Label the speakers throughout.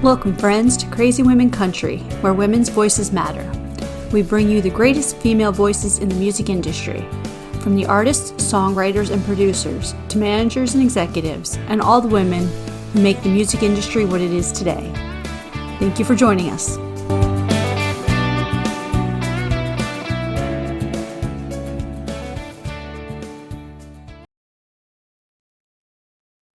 Speaker 1: Welcome, friends, to Crazy Women Country, where women's voices matter. We bring you the greatest female voices in the music industry, from the artists, songwriters, and producers, to managers and executives, and all the women who make the music industry what it is today. Thank you for joining us.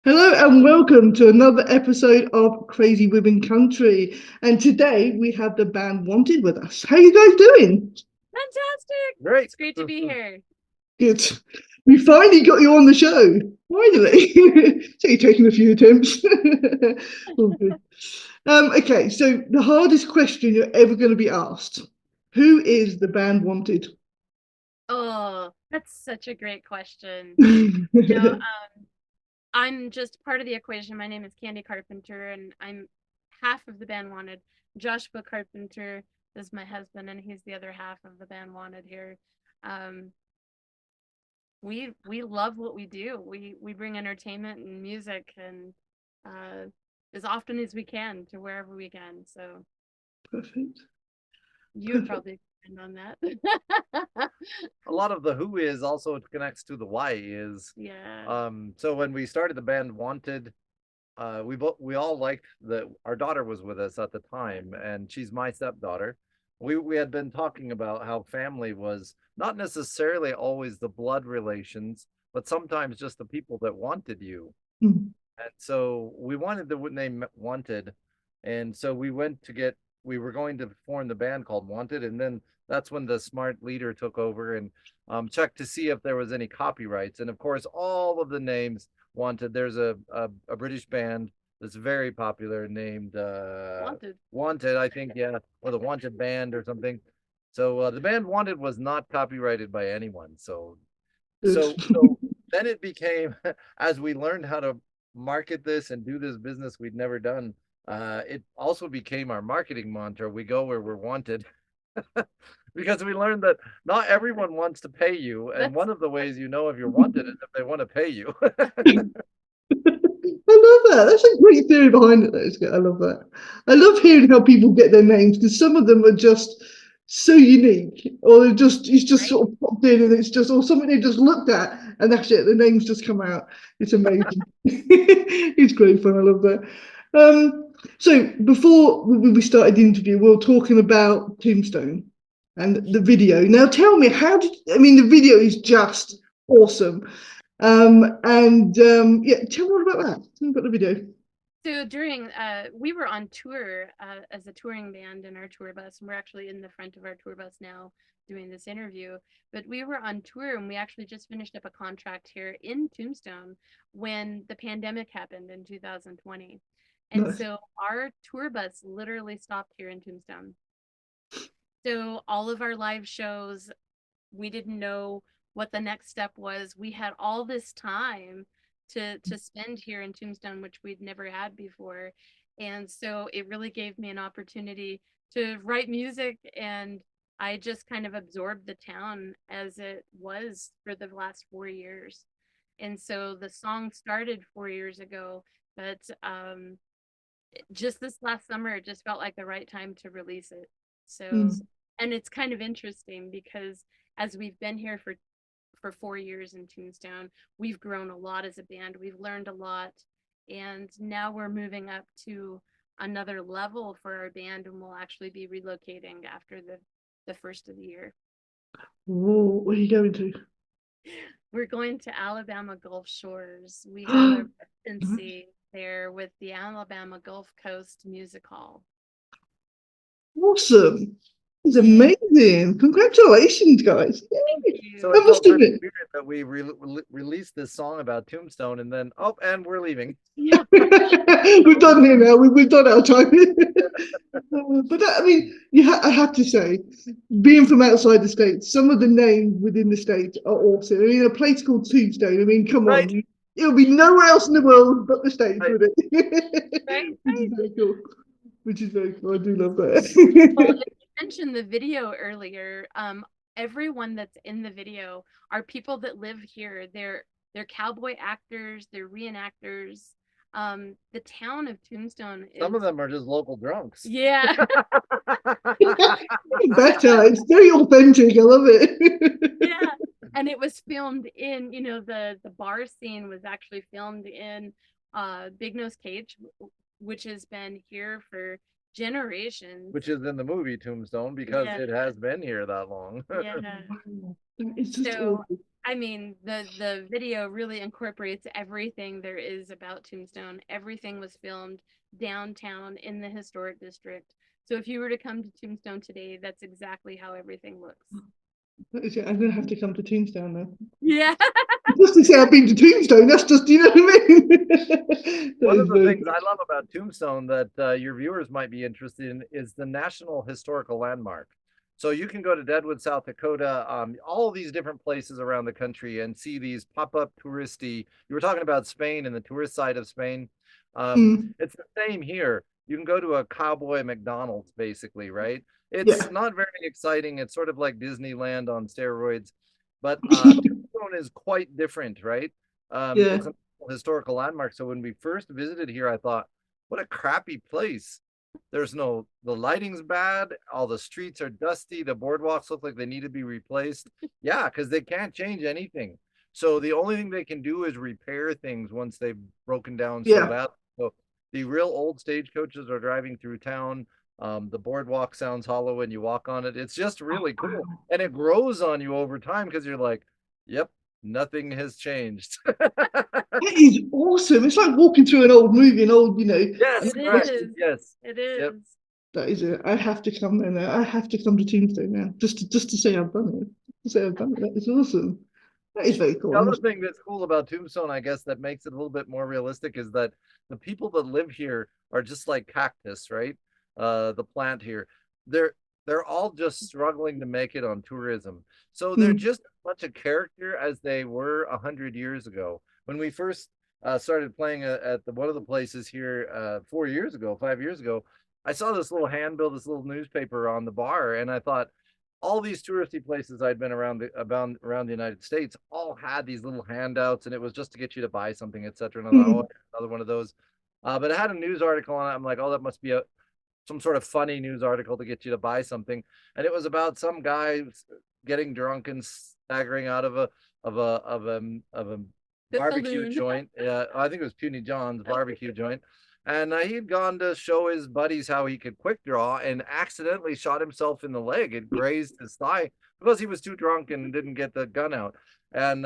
Speaker 2: Hello and welcome to another episode of Crazy Women Country. And today we have the band Wanted with us. How are you guys doing?
Speaker 3: Fantastic!
Speaker 4: Great.
Speaker 3: It's great to be here.
Speaker 2: Good. We finally got you on the show. Finally. So you're taking a few attempts. All good. Okay, so the hardest question you're ever going to be asked. Who is the band Wanted?
Speaker 3: Oh, that's such a great question. You know, I'm just part of the equation. My name is Candy Carpenter, and I'm half of the band Wanted. Joshua Carpenter is my husband, and he's the other half of the band Wanted here. We love what we do. We bring entertainment and music, and as often as we can to wherever we can. So
Speaker 2: Perfect.
Speaker 3: you would probably depend on that.
Speaker 4: A lot of the who is also connects to the why is.
Speaker 3: Yeah.
Speaker 4: So when we started the band Wanted, we all liked that our daughter was with us at the time, and she's my stepdaughter. We had been talking about how family was not necessarily always the blood relations, but sometimes just the people that wanted you.
Speaker 2: Mm.
Speaker 4: And so we wanted the name Wanted, and so we were going to form the band called Wanted, and then that's when the smart leader took over and checked to see if there was any copyrights. And of course, all of the names Wanted. There's a British band that's very popular named Wanted, I think, yeah, or the Wanted Band or something. So the band Wanted was not copyrighted by anyone. So then it became, as we learned how to market this and do this business we'd never done, it also became our marketing mantra. We go where we're wanted. Because we learned that not everyone wants to pay you, and one of the ways you know if you're wanted is if they want to pay you.
Speaker 2: I love that. That's a great theory behind it, though. I love that. I love hearing how people get their names, because some of them are just so unique, or it's just sort of popped in, and it's just or something they just looked at, and that's it. The names just come out. It's amazing. It's great fun. I love that. So before we started the interview, we were talking about Tombstone and the video. Now tell me, the video is just awesome. Yeah, tell me more about that. Tell me about the video.
Speaker 3: So we were on tour as a touring band in our tour bus, and we're actually in the front of our tour bus now doing this interview. But we were on tour, and we actually just finished up a contract here in Tombstone when the pandemic happened in 2020. And
Speaker 2: Nice.
Speaker 3: so our tour bus literally stopped here in Tombstone. So all of our live shows, we didn't know what the next step was. We had all this time to spend here in Tombstone, which we'd never had before. And so it really gave me an opportunity to write music, and I just kind of absorbed the town as it was for the last 4 years. And so the song started 4 years ago, but just this last summer, it just felt like the right time to release it. So, and it's kind of interesting because as we've been here for 4 years in Tombstone, we've grown a lot as a band. We've learned a lot, and now we're moving up to another level for our band, and we'll actually be relocating after the first of the year.
Speaker 2: Whoa, where are you going to?
Speaker 3: We're going to Alabama Gulf Shores. We have a residency there with the Alabama Gulf Coast Music Hall.
Speaker 2: Awesome. It's amazing. Congratulations, guys.
Speaker 3: Thank you.
Speaker 4: So it felt very weird that we released this song about Tombstone, and then and we're leaving.
Speaker 3: Yeah.
Speaker 2: We've done here now. We've done our time. But I have to say, being from outside the States, some of the names within the States are awesome. I mean, a place called Tombstone. I mean, come on. It'll be nowhere else in the world but the States, would it?
Speaker 3: Right.
Speaker 2: Which is very cool. Which is very cool. I do love that.
Speaker 3: Well, you mentioned the video earlier. Everyone that's in the video are people that live here. They're cowboy actors, they're reenactors. The town of Tombstone is
Speaker 4: Some of them are just local drunks.
Speaker 3: yeah.
Speaker 2: Better. It's very authentic. I love it.
Speaker 3: Yeah. And it was filmed in, the bar scene was actually filmed in Big Nose Cage, which has been here for generations.
Speaker 4: Which is in the movie Tombstone because
Speaker 3: Yeah.
Speaker 4: it has been here that long.
Speaker 3: Yeah.
Speaker 2: It's just
Speaker 3: So,
Speaker 2: awful.
Speaker 3: I mean, the video really incorporates everything there is about Tombstone. Everything was filmed downtown in the historic district. So if you were to come to Tombstone today, that's exactly how everything looks.
Speaker 2: I'm gonna have to come to Tombstone now.
Speaker 3: Yeah.
Speaker 2: Just to say I've been to Tombstone, that's just, you know what I mean?
Speaker 4: One of the things I love about Tombstone that your viewers might be interested in is the National Historical Landmark. So you can go to Deadwood, South Dakota, all these different places around the country and see these pop-up touristy. You were talking about Spain and the tourist side of Spain. It's the same here. You can go to a cowboy McDonald's, basically, right? It's not very exciting. It's sort of like Disneyland on steroids, but Tombstone is quite different, right? It's a historical landmark. So when we first visited here, I thought, what a crappy place. The lighting's bad. All the streets are dusty. The boardwalks look like they need to be replaced. Yeah, because they can't change anything. So the only thing they can do is repair things once they've broken down so bad. So the real old stagecoaches are driving through town. The boardwalk sounds hollow when you walk on it. It's just really cool. And it grows on you over time because you're like, yep, nothing has changed.
Speaker 2: That is awesome. It's like walking through an old movie,
Speaker 4: Yes, yes.
Speaker 3: It is.
Speaker 4: Yep.
Speaker 2: That is it. I have to come there now. I have to come to Tombstone now. Just to say I've done it. To say I've done it. That is awesome. That is very cool.
Speaker 4: The other thing that's cool about Tombstone, I guess, that makes it a little bit more realistic is that the people that live here are just like cactus, right? The plant here. They're all just struggling to make it on tourism. So they're just as much a character as they were 100 years ago. When we first started playing at one of the places here 5 years ago, I saw this little handbill, this little newspaper on the bar, and I thought all these touristy places I'd been around the United States all had these little handouts, and it was just to get you to buy something, etc. And I thought, oh, another one of those. But it had a news article on it. I'm like, oh, that must be some sort of funny news article to get you to buy something. And it was about some guy getting drunk and staggering out of a barbecue joint. I think it was Puny John's barbecue joint. And he'd gone to show his buddies how he could quick draw and accidentally shot himself in the leg. It grazed his thigh because he was too drunk and didn't get the gun out. And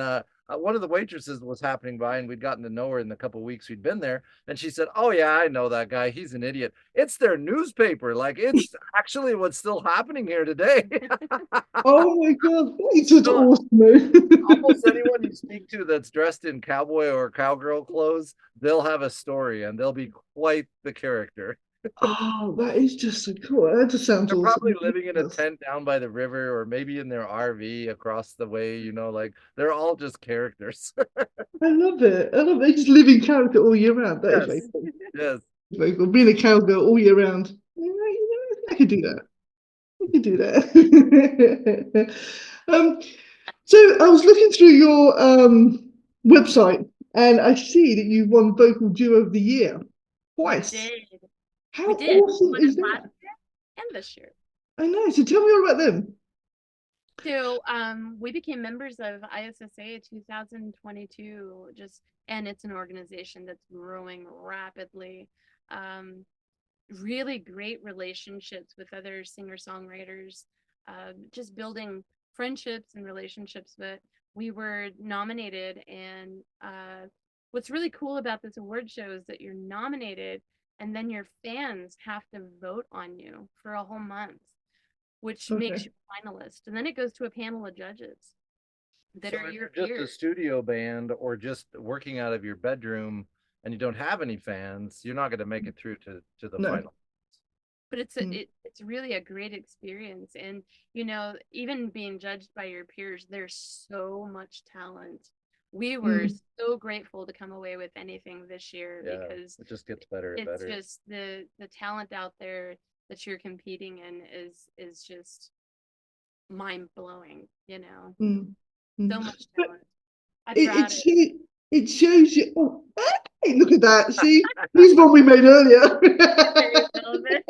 Speaker 4: one of the waitresses was happening by, and we'd gotten to know her in the couple of weeks we'd been there. And she said, oh, yeah, I know that guy. He's an idiot. It's their newspaper. Like, it's actually what's still happening here today.
Speaker 2: Oh, my God. It's just awesome.
Speaker 4: Almost anyone you speak to that's dressed in cowboy or cowgirl clothes, they'll have a story, and they'll be quite the character.
Speaker 2: Oh, that is just so cool. That just sounds
Speaker 4: They're
Speaker 2: awesome.
Speaker 4: probably living in a tent down by the river, or maybe in their RV across the way, like they're all just characters.
Speaker 2: I love it. I love it. They just live in character all year round. That is very cool.
Speaker 4: Yes.
Speaker 2: Very cool. Being a cowgirl all year round. I could do that. I could do that. So I was looking through your website, and I see that you won Vocal Duo of the Year twice.
Speaker 3: We did.
Speaker 2: How awesome is that?
Speaker 3: Last year and this year.
Speaker 2: I know. So tell me all about them.
Speaker 3: So we became members of ISSA 2022, and it's an organization that's growing rapidly. Really great relationships with other singer-songwriters, just building friendships and relationships. But we were nominated, and what's really cool about this award show is that you're nominated, and then your fans have to vote on you for a whole month, which makes you a finalist. And then it goes to a panel of judges that are your peers.
Speaker 4: Just a studio band or just working out of your bedroom and you don't have any fans, you're not going to make it through to the final.
Speaker 3: But it's really a great experience. And, even being judged by your peers, there's so much talent. We were so grateful to come away with anything this year because
Speaker 4: it just gets better and better.
Speaker 3: It's just the talent out there that you're competing in is just mind blowing, so much talent.
Speaker 2: It shows you. Oh, hey, look at that. See, he's one we made earlier.
Speaker 3: Very relevant.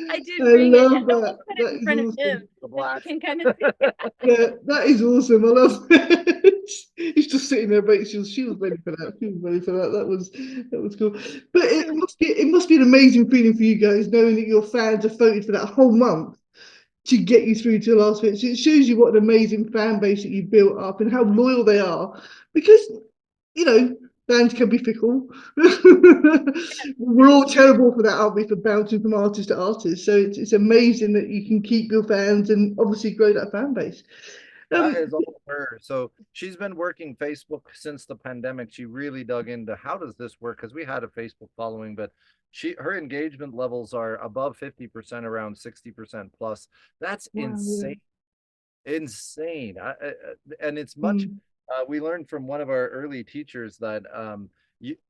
Speaker 3: I did
Speaker 2: I
Speaker 3: bring it.
Speaker 2: love
Speaker 3: I
Speaker 2: that.
Speaker 3: put it
Speaker 2: That
Speaker 3: in
Speaker 2: is
Speaker 3: front of
Speaker 2: awesome.
Speaker 3: him.
Speaker 4: The
Speaker 3: So
Speaker 4: black.
Speaker 3: you can kind of see.
Speaker 2: Yeah, that is awesome. I love it. He's just sitting there, but she was ready for that. She was ready for that. That was cool. But it must be an amazing feeling for you guys knowing that your fans have voted for that whole month to get you through to the last bit. So it shows you what an amazing fan base that you've built up and how loyal they are. Because, you know, fans can be fickle. We're all terrible for that, aren't we? For bouncing from artist to artist. So it's amazing that you can keep your fans and obviously grow that fan base.
Speaker 4: That is all her. So she's been working Facebook since the pandemic. She really dug into how does this work? Because we had a Facebook following, but her engagement levels are above 50%, around 60% plus. That's insane. Insane. And it's much we learned from one of our early teachers that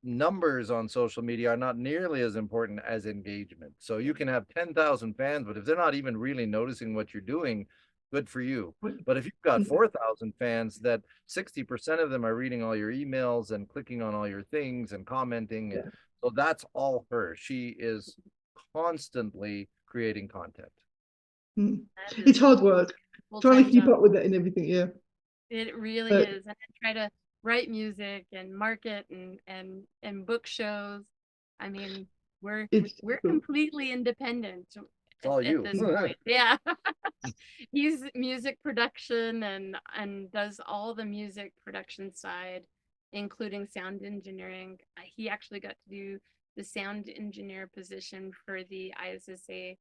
Speaker 4: numbers on social media are not nearly as important as engagement. So you can have 10,000 fans, but if they're not even really noticing what you're doing, good for you. But if you've got 4,000 fans, that 60% of them are reading all your emails and clicking on all your things and commenting. And so that's all her. She is constantly creating content.
Speaker 2: It's hard work. Trying to keep up with it and everything, yeah.
Speaker 3: It really is. And I try to write music and market and book shows. I mean, we're completely independent.
Speaker 4: It's all you.
Speaker 3: At this point. Yeah. He's music production and does all the music production side, including sound engineering. He actually got to do the sound engineer position for the ISSA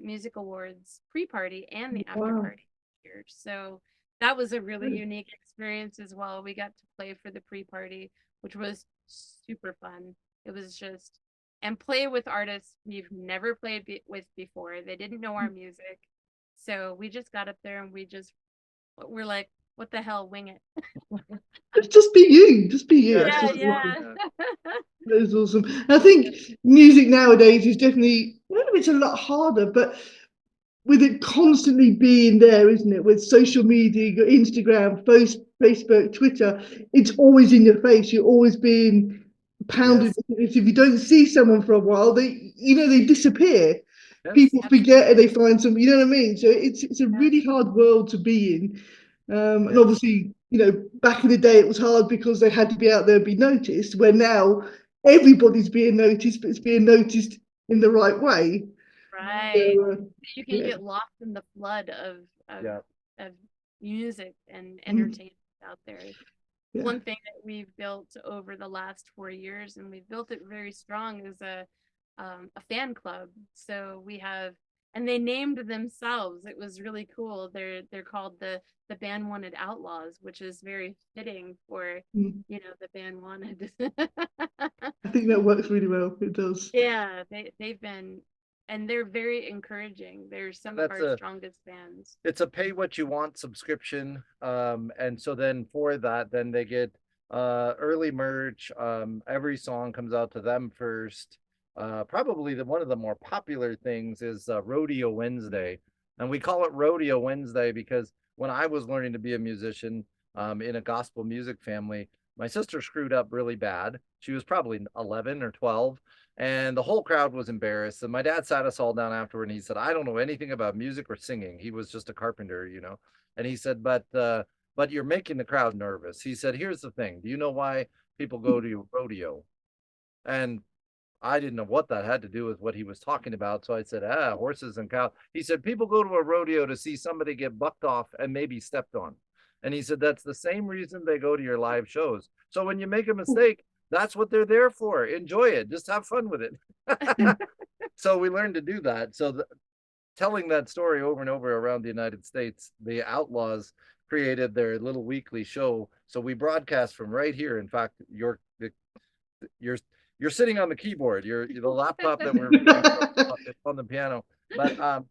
Speaker 3: Music Awards pre-party and the after party here. So that was a really unique experience as well. We got to play for the pre-party, which was super fun. It was just, and play with artists we've never played with before. They didn't know our music. So we just got up there and we're like, what the hell, wing it.
Speaker 2: Just be you. Just be you.
Speaker 3: Yeah.
Speaker 2: That is awesome. I think music nowadays is definitely, I don't know if it's a lot harder, but with it constantly being there, isn't it? With social media, your Instagram, Facebook, Twitter, it's always in your face. You're always being pounded. If you don't see someone for a while, they disappear. People forget and they find some, you know what I mean? So it's a really hard world to be in. And obviously, back in the day, it was hard because they had to be out there and be noticed, where now everybody's being noticed, but it's being noticed in the right way.
Speaker 3: Right. So, you can get lost in the flood of music and entertainment out there. One thing that we've built over the last 4 years, and we've built it very strong, is a fan club. So we have, and they named themselves. It was really cool. They're called the Band Wanted Outlaws, which is very fitting for the Band Wanted.
Speaker 2: I think that works really well. It does.
Speaker 3: Yeah, they've been, and they're very encouraging. They're some of our strongest fans.
Speaker 4: It's a pay what you want subscription. And so then for that, then they get early merch. Every song comes out to them first. Probably one of the more popular things is Rodeo Wednesday. And we call it Rodeo Wednesday because when I was learning to be a musician in a gospel music family, my sister screwed up really bad. She was probably 11 or 12. And the whole crowd was embarrassed. And my dad sat us all down afterward and he said, I don't know anything about music or singing. He was just a carpenter, And he said, but you're making the crowd nervous. He said, here's the thing. Do you know why people go to rodeo? And I didn't know what that had to do with what he was talking about. So I said, horses and cows. He said, people go to a rodeo to see somebody get bucked off and maybe stepped on. And he said, that's the same reason they go to your live shows. So when you make a mistake, that's what they're there for. Enjoy it. Just have fun with it. So we learned to do that. So telling that story over and over around the United States, the Outlaws created their little weekly show. So we broadcast from right here. In fact, you're sitting on the keyboard. You're the laptop that we're on the piano. But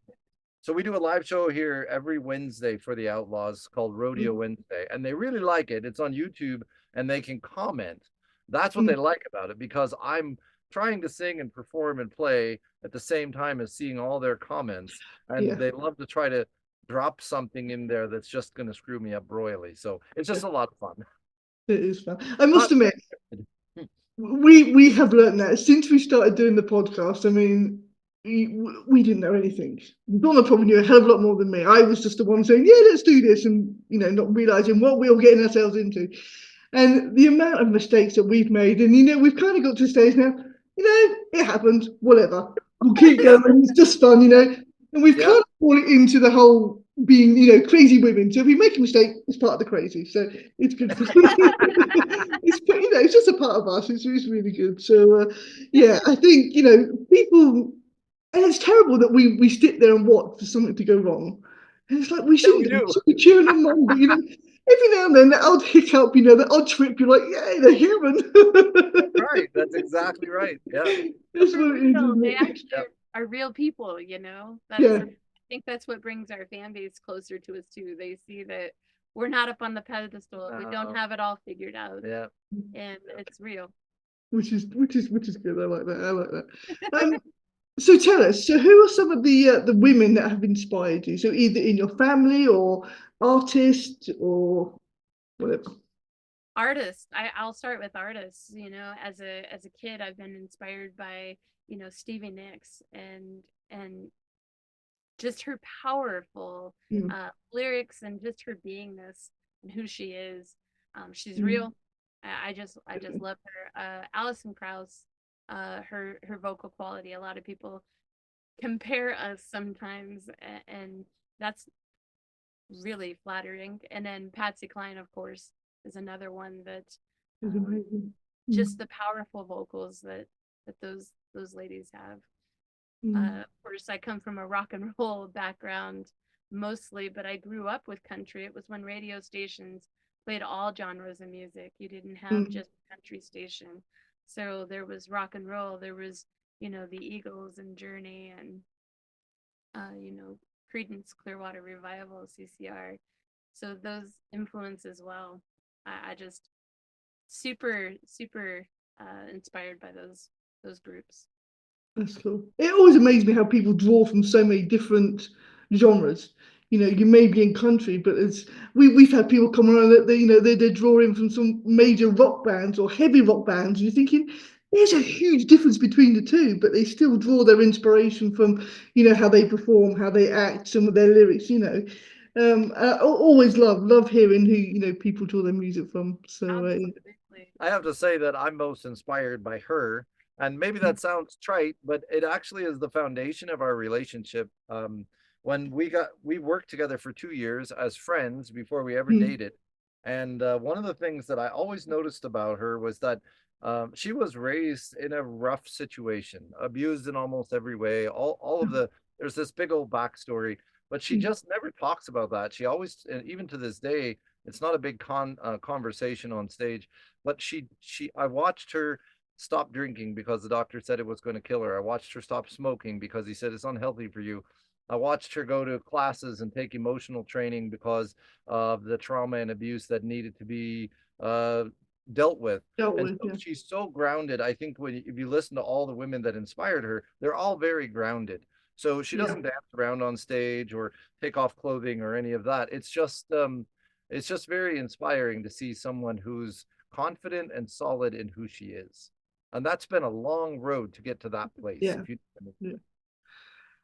Speaker 4: so we do a live show here every Wednesday for the Outlaws called Rodeo Wednesday. And they really like it. It's on YouTube and they can comment. That's what they like about it, because I'm trying to sing and perform and play at the same time as seeing all their comments. And they love to try to drop something in there that's just going to screw me up royally. So it's just a lot of fun.
Speaker 2: It is fun. I must admit, we have learned that since we started doing the podcast. I mean, we didn't know anything. Donna probably knew a hell of a lot more than me. I was just the one saying, yeah, let's do this, and not realizing what we were getting ourselves into. And the amount of mistakes that we've made, and we've kind of got to a stage now, it happened, whatever. We'll keep going, it's just fun, And we've kind of brought it into the whole being, crazy women. So if we make a mistake, it's part of the crazy. So it's good. It's just a part of us. It's really good. So yeah, I think, people, and it's terrible that we sit there and watch for something to go wrong. And it's like, we shouldn't
Speaker 4: we do.
Speaker 2: be cheering them on, but every now and then that odd hiccup, that odd trip, you're like, yay, they're human.
Speaker 4: Right, that's exactly right. Yeah.
Speaker 2: That's what it is,
Speaker 3: real.
Speaker 2: isn't
Speaker 3: They
Speaker 2: it?
Speaker 3: actually are real people, That's,
Speaker 2: Yeah.
Speaker 3: I think that's what brings our fan base closer to us too. They see that we're not up on the pedestal. We don't have it all figured out.
Speaker 4: Yeah.
Speaker 3: And it's real.
Speaker 2: Which is good. I like that. I like that. So tell us. So who are some of the women that have inspired you? So either in your family or artists or whatever.
Speaker 3: Artists. I'll start with artists. As a kid, I've been inspired by Stevie Nicks and just her powerful lyrics and just her beingness and who she is. She's real. I just love her. Alison Krauss, her vocal quality. A lot of people compare us sometimes, and that's really flattering. And then Patsy Cline, of course, is another one that just the powerful vocals that those ladies have. Of course, I come from a rock and roll background mostly, but I grew up with country. It was when radio stations played all genres of music. You didn't have just a country station. So there was rock and roll. There was, the Eagles and Journey and, Creedence Clearwater Revival, CCR. So those influence as well. I just super, super inspired by those groups.
Speaker 2: That's cool. It always amazes me how people draw from so many different genres. You may be in country, but we've had people come around that they're drawing from some major rock bands or heavy rock bands. And you're thinking there's a huge difference between the two, but they still draw their inspiration from how they perform, how they act, some of their lyrics. I always love hearing who people draw their music from. So
Speaker 4: I have to say that I'm most inspired by her. And maybe that sounds trite, but it actually is the foundation of our relationship. When we worked together for 2 years as friends before we ever dated. And one of the things that I always noticed about her was that she was raised in a rough situation, abused in almost every way. There's this big old backstory, but she just never talks about that. She always, and even to this day, it's not a big conversation on stage, but I watched her stop drinking because the doctor said it was going to kill her. I watched her stop smoking because he said it's unhealthy for you. I watched her go to classes and take emotional training because of the trauma and abuse that needed to be dealt with. She's so grounded. I think if you listen to all the women that inspired her, they're all very grounded. So she doesn't dance around on stage or take off clothing or any of that. It's just very inspiring to see someone who's confident and solid in who she is. And that's been a long road to get to that place.
Speaker 2: Yeah.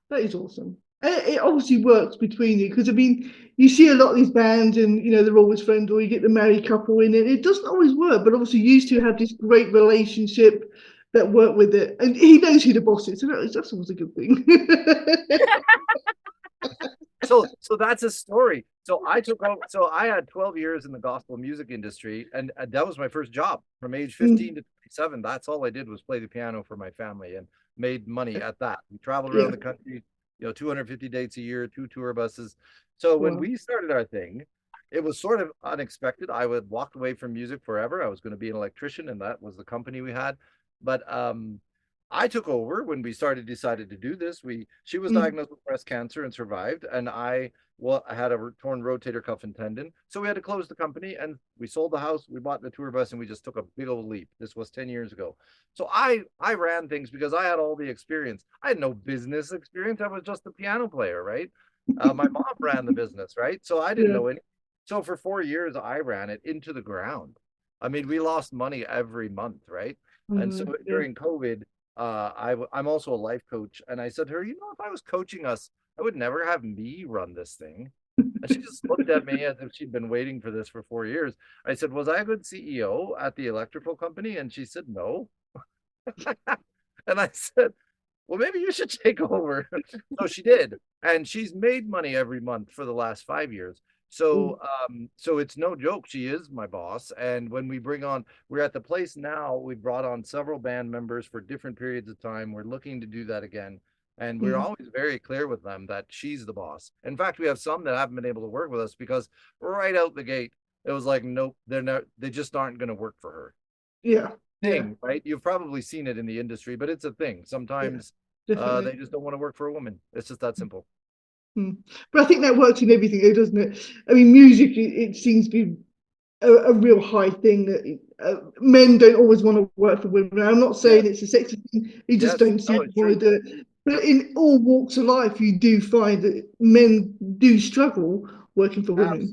Speaker 2: That is awesome. It obviously works between you because, I mean, you see a lot of these bands and, they're always friends, or you get the married couple in it. It doesn't always work, but obviously you two have this great relationship that work with it. And he knows who the boss is. So that's always a good thing.
Speaker 4: So that's a story. So I had 12 years in the gospel music industry, and that was my first job from age 15 to 27. That's all I did was play the piano for my family and made money at that. We traveled around the country, 250 dates a year, 2 tour buses. So when we started our thing, it was sort of unexpected. I would walk away from music forever. I was going to be an electrician, and that was the company we had. But I took over when we decided to do this. She was diagnosed with breast cancer and survived, and I had a torn rotator cuff and tendon. So we had to close the company, and we sold the house, we bought the tour bus, and we just took a big old leap. This was 10 years ago. So I ran things because I had all the experience. I had no business experience. I was just a piano player, right? My mom ran the business, right? So I didn't know anything. So for 4 years, I ran it into the ground. I mean, we lost money every month, right? And so
Speaker 2: Yeah.
Speaker 4: during COVID, I'm also a life coach, and I said to her, you know, if I was coaching us, I would never have me run this thing. And she just looked at me as if she'd been waiting for this for 4 years. I said, was I a good CEO at the electrical company? And she said, no. And I said, well, maybe you should take over. So she did. And she's made money every month for the last 5 years. So so it's no joke. She is my boss. And when we bring on, we're at the place now, we've brought on several band members for different periods of time. We're looking to do that again. And we're always very clear with them that she's the boss. In fact, we have some that haven't been able to work with us because right out the gate, it was like, nope, they're not, they just aren't going to work for her.
Speaker 2: Yeah.
Speaker 4: Thing, right? You've probably seen it in the industry, but it's a thing. Sometimes
Speaker 2: Definitely.
Speaker 4: they just don't want to work for a woman. It's just that simple.
Speaker 2: But I think that works in everything, though, doesn't it? I mean, music, it seems to be a real high thing that men don't always want to work for women. I'm not saying it's a sexist thing, you just don't seem to want to do it. But in all walks of life, you do find that men do struggle working for women.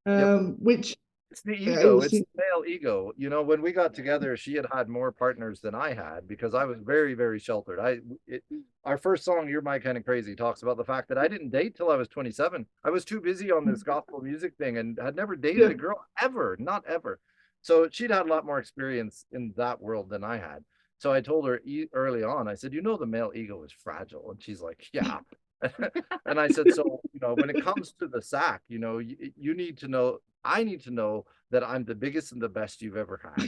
Speaker 4: Absolutely.
Speaker 2: Which
Speaker 4: it's the ego, it's the male ego. You know, when we got together, she had more partners than I had because I was very, very sheltered. Our first song, You're My Kind of Crazy, talks about the fact that I didn't date till I was 27. I was too busy on this gospel music thing and had never dated a girl ever, not ever. So she'd had a lot more experience in that world than I had. So I told her early on, I said, you know, the male ego is fragile. And she's like, yeah. And I said, so, you know, when it comes to the sack, you know, you need to know, I need to know that I'm the biggest and the best you've ever had.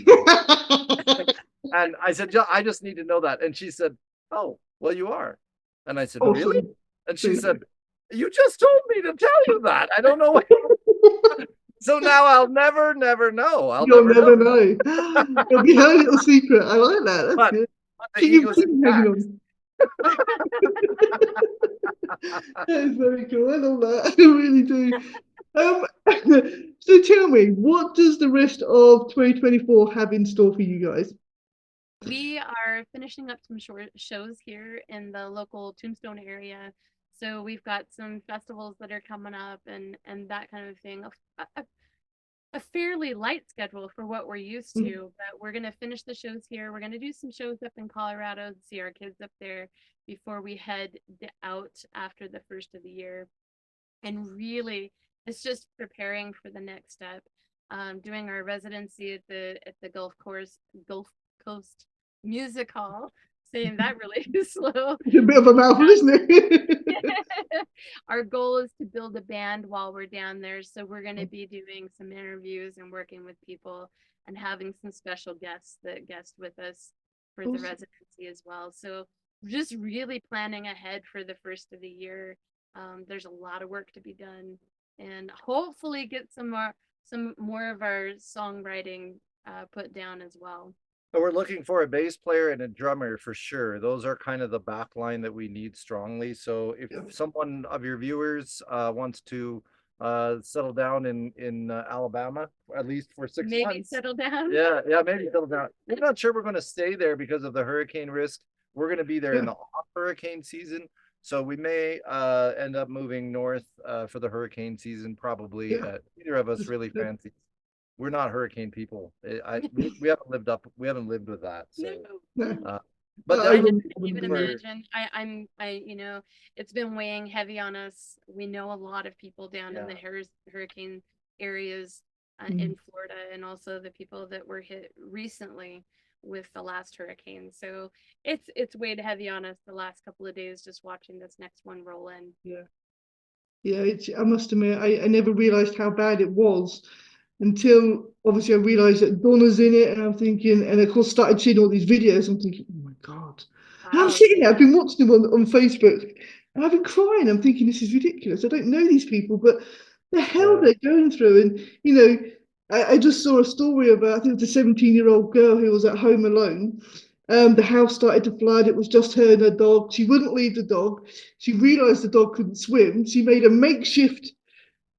Speaker 4: And I said, I just need to know that. And she said, oh, well, you are. And I said, really? And she said, you just told me to tell you that. I don't know what. So now I'll never know. You'll never know.
Speaker 2: It'll be her little secret. I like that. That's good.
Speaker 4: But the ego's
Speaker 2: That is very cool. I love that. I really do. So tell me, what does the rest of 2024 have in store for you guys?
Speaker 3: We are finishing up some short shows here in the local Tombstone area. So we've got some festivals that are coming up and that kind of thing. A fairly light schedule for what we're used to, but we're going to finish the shows here. We're going to do some shows up in Colorado, see our kids up there before we head out after the first of the year. And really, it's just preparing for the next step. Doing our residency at the Gulf Coast Music Hall. Saying that really slow.
Speaker 2: It's a bit of a mouthful, isn't it?
Speaker 3: Our goal is to build a band while we're down there. So we're going to be doing some interviews and working with people and having some special guests that guest with us for the residency as well. So we're just really planning ahead for the first of the year. There's a lot of work to be done and hopefully get some more of our songwriting put down as well.
Speaker 4: So we're looking for a bass player and a drummer for sure. Those are kind of the back line that we need strongly. So if someone of your viewers wants to settle down in Alabama, at least for 6 months.
Speaker 3: Maybe settle down.
Speaker 4: Yeah, maybe settle down. We're not sure we're going to stay there because of the hurricane risk. We're going to be there in the off hurricane season. So we may end up moving north for the hurricane season, probably. Neither of us really fancy. We're not hurricane people. We haven't lived with that. So, but
Speaker 3: I can't even imagine. I you know, it's been weighing heavy on us. We know a lot of people down in the hurricane areas in Florida, and also the people that were hit recently with the last hurricane. So it's weighed heavy on us the last couple of days just watching this next one roll in.
Speaker 2: I must admit, I never realized how bad it was until obviously I realized that Donna's in it, and I'm thinking, and of course started seeing all these videos. I'm thinking, oh my God. Wow. And I'm sitting there, I've been watching them on Facebook, and I've been crying. I'm thinking, this is ridiculous. I don't know these people, but the hell they're going through. And, you know, I just saw a story about, I think it was a 17-year-old girl who was at home alone. The house started to flood. It was just her and her dog. She wouldn't leave the dog. She realized the dog couldn't swim. She made a makeshift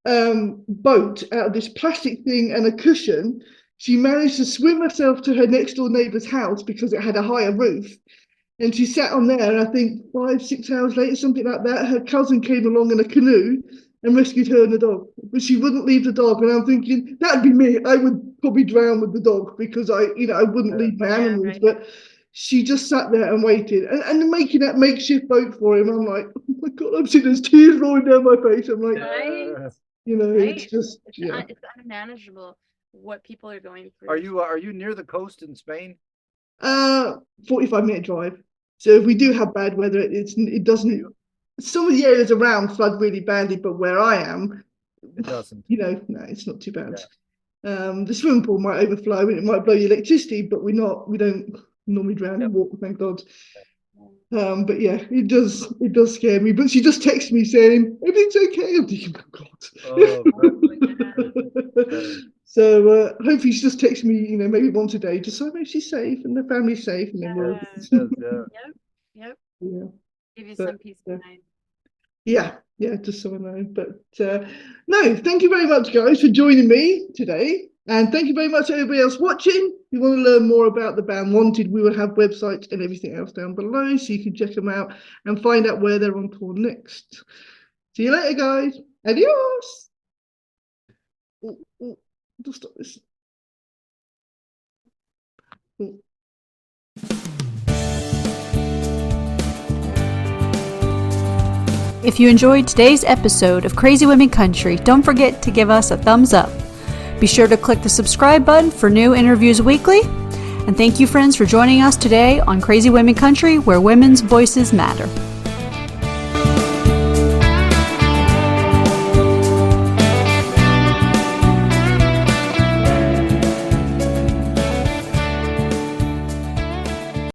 Speaker 2: boat out of this plastic thing and a cushion. She managed to swim herself to her next door neighbour's house because it had a higher roof, and she sat on there, and I think 5-6 hours later, something like that, her cousin came along in a canoe and rescued her and the dog, but she wouldn't leave the dog. And I'm thinking, that'd be me. I would probably drown with the dog because I wouldn't leave my animals,
Speaker 3: right.
Speaker 2: but she just sat there and waited and making that makeshift boat for him. I'm like, oh my God, I'm seeing there's tears rolling down my face. I'm like,
Speaker 3: Right.
Speaker 2: it's
Speaker 3: Right.
Speaker 2: just,
Speaker 3: It's unmanageable what people are going through.
Speaker 4: Are you near the coast in Spain?
Speaker 2: 45-minute drive. So if we do have bad weather, it doesn't. Some of the areas around flood really badly, but where I am,
Speaker 4: It doesn't.
Speaker 2: no, it's not too bad. The swimming pool might overflow and it might blow your electricity, but we don't normally drown in water, thank God. But yeah, it does scare me. But she just texted me saying everything's okay. I'm thinking, oh God. So hopefully she just texts me, maybe once a day, just so I know she's safe and the family's safe, and then we'll.
Speaker 3: Yep.
Speaker 2: Yeah.
Speaker 3: Give you some peace of mind.
Speaker 2: Yeah, just so I know. But no, thank you very much, guys, for joining me today. And thank you very much, everybody else watching. If you want to learn more about the band Wanted, we will have websites and everything else down below, so you can check them out and find out where they're on tour next. See you later, guys. Adios. Just stop this.
Speaker 1: If you enjoyed today's episode of Crazy Women Country, don't forget to give us a thumbs up. Be sure to click the subscribe button for new interviews weekly. And thank you, friends, for joining us today on Crazy Women Country, where women's voices matter.